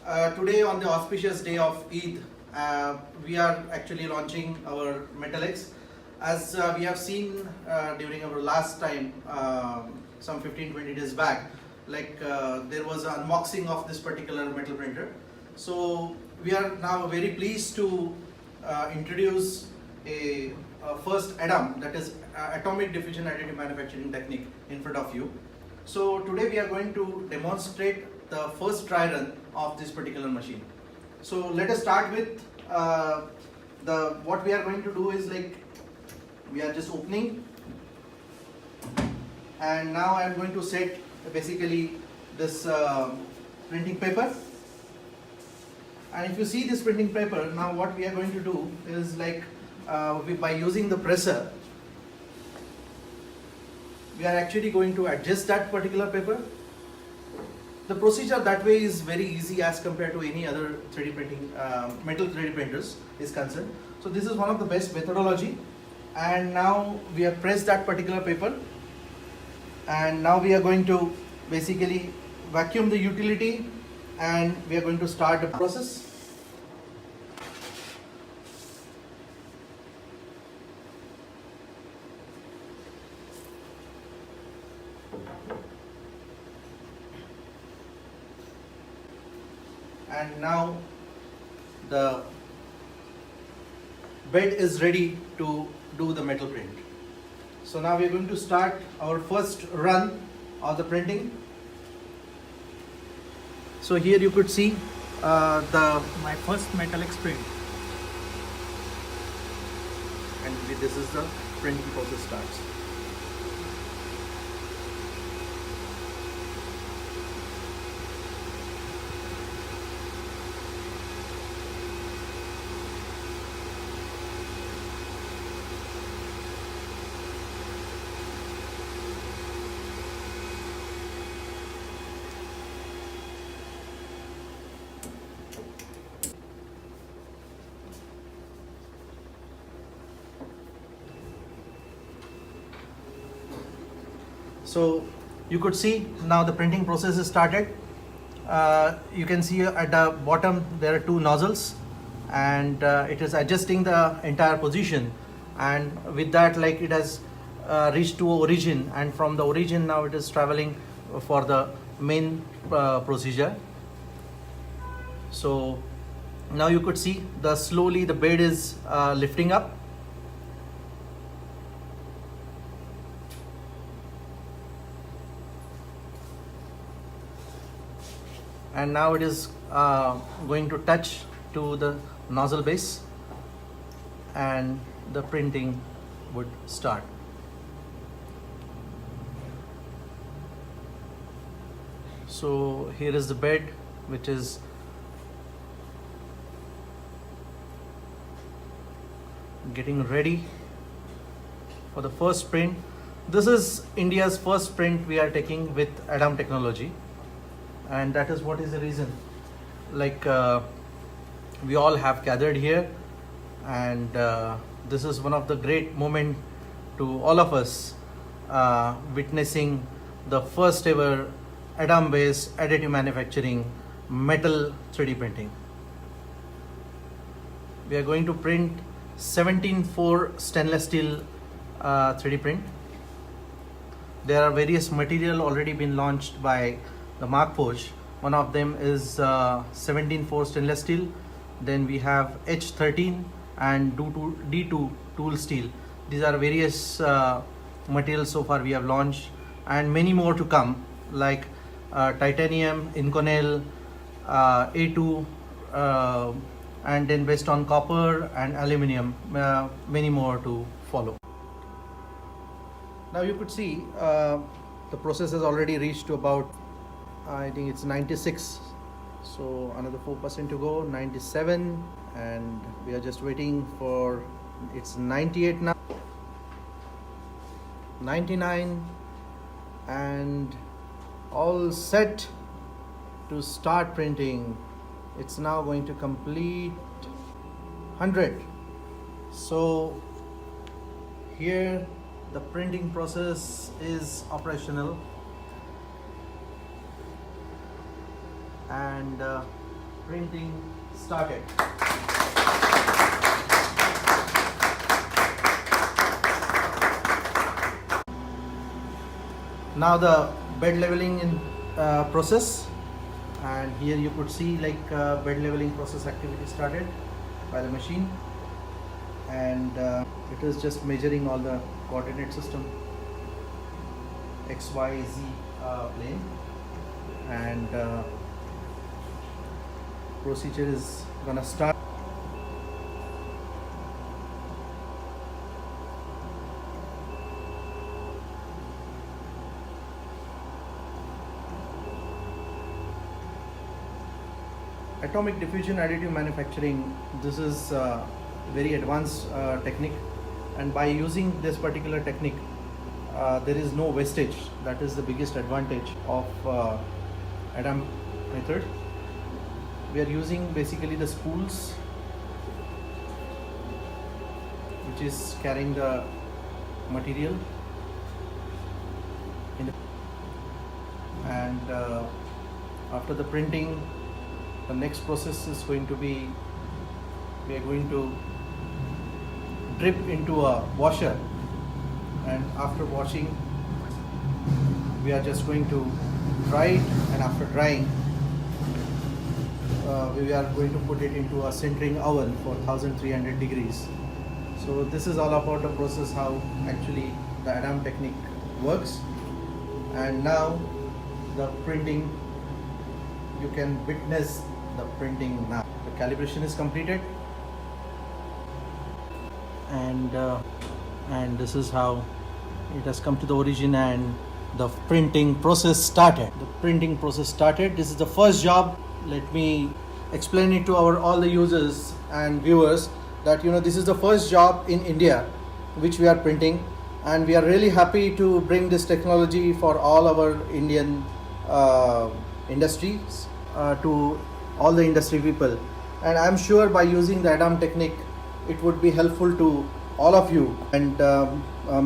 Today on the auspicious day of Eid, we are actually launching our Metal X. As we have seen during our last time, some 15-20 days back, there was an unboxing of this particular metal printer. So we are now very pleased to introduce a first ADAM, that is atomic diffusion additive manufacturing technique, in front of you. So today we are going to demonstrate the first try run of this particular machine. So let us start with what we are going to do is we are just opening, and now I am going to set basically this printing paper. And if you see this printing paper, now what we are going to do is by using the presser, we are actually going to adjust that particular paper. The procedure that way is very easy as compared to any other 3D printing, metal 3D printers is concerned. So this is one of the best methodology. And now we have pressed that particular paper, and now we are going to basically vacuum the utility, and we are going to start the process. And now the bed is ready to do the metal print. So now we are going to start our first run of the printing. So here you could see my first Metal X print. And this is the printing process starts. So you could see now the printing process is started. You can see at the bottom there are two nozzles, and it is adjusting the entire position, and with that it has reached to origin, and from the origin now it is traveling for the main procedure. So now you could see slowly the bed is lifting up. And now it is going to touch to the nozzle base, and the printing would start. So here is the bed, which is getting ready for the first print. This is India's first print we are taking with ADAM technology. And that is what is the reason we all have gathered here, and this is one of the great moment to all of us, witnessing the first ever ADAM based additive manufacturing metal 3D printing. We are going to print 17:4 stainless steel 3D print. There are various material already been launched by the MARKFORGED. One of them is 17:4 stainless steel. Then we have H13 and D2 tool steel. These are various materials so far we have launched, and many more to come, like titanium, Inconel, A2, and then based on copper and aluminium, many more to follow. Now you could see the process has already reached to about, I think it's 96, so another 4% to go, 97, and we are just waiting for, it's 98 now, 99, and all set to start printing. It's now going to complete 100. So here the printing process is operational, and printing started. Now the bed leveling in process, and here you could see like bed leveling process activity started by the machine, and it is just measuring all the coordinate system X, Y, Z plane, and procedure is gonna start. Atomic diffusion additive manufacturing, this is very advanced technique, and by using this particular technique there is no wastage. That is the biggest advantage of ADAM method. We are using basically the spools which is carrying the material in the, and after the printing, the next process is going to be, we are going to drip into a washer, and after washing we are just going to dry it, and after drying we are going to put it into a sintering oven for 1300 degrees. So this is all about the process, how actually the ADAM technique works. And now the printing, you can witness the printing now. The calibration is completed, and this is how it has come to the origin, and the printing process started. The printing process started. This is the first job. Let me explain it to all the users and viewers that this is the first job in India which we are printing, and we are really happy to bring this technology for all our Indian industries to all the industry people. And I'm sure by using the ADAM technique it would be helpful to all of you, and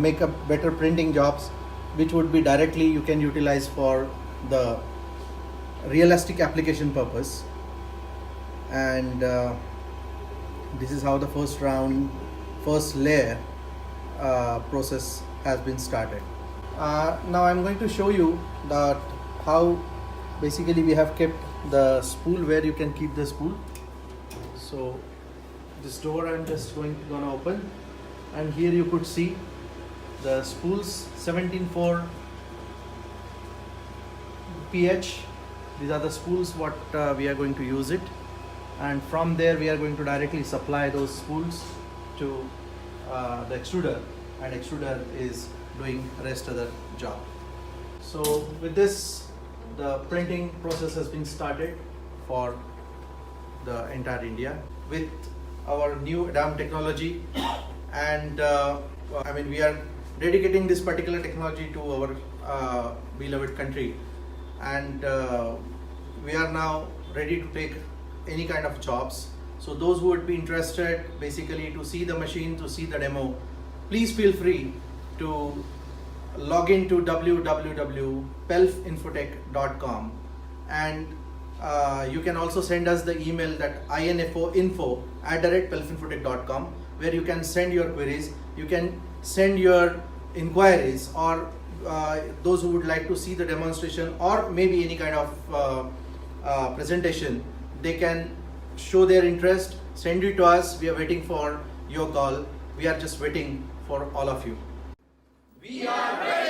make a better printing jobs which would be directly you can utilize for the realistic application purpose. And this is how the first layer process has been started. Now I'm going to show you that how basically we have kept the spool, where you can keep the spool. So this door I'm just gonna open, and here you could see the spools 17.4 pH. These are the spools what we are going to use it, and from there we are going to directly supply those spools to the extruder, and extruder is doing rest of the job. So with this, the printing process has been started for the entire India with our new ADAM technology, and we are dedicating this particular technology to our beloved country, and we are now ready to take any kind of jobs. So those who would be interested basically to see the machine, to see the demo, please feel free to log into www.pelfinfotech.com, and you can also send us the email that info@pelfinfotech.com, where you can send your queries, you can send your inquiries, or those who would like to see the demonstration or maybe any kind of presentation, they can show their interest, send it to us. We are waiting for your call. We are just waiting for all of you. We are ready.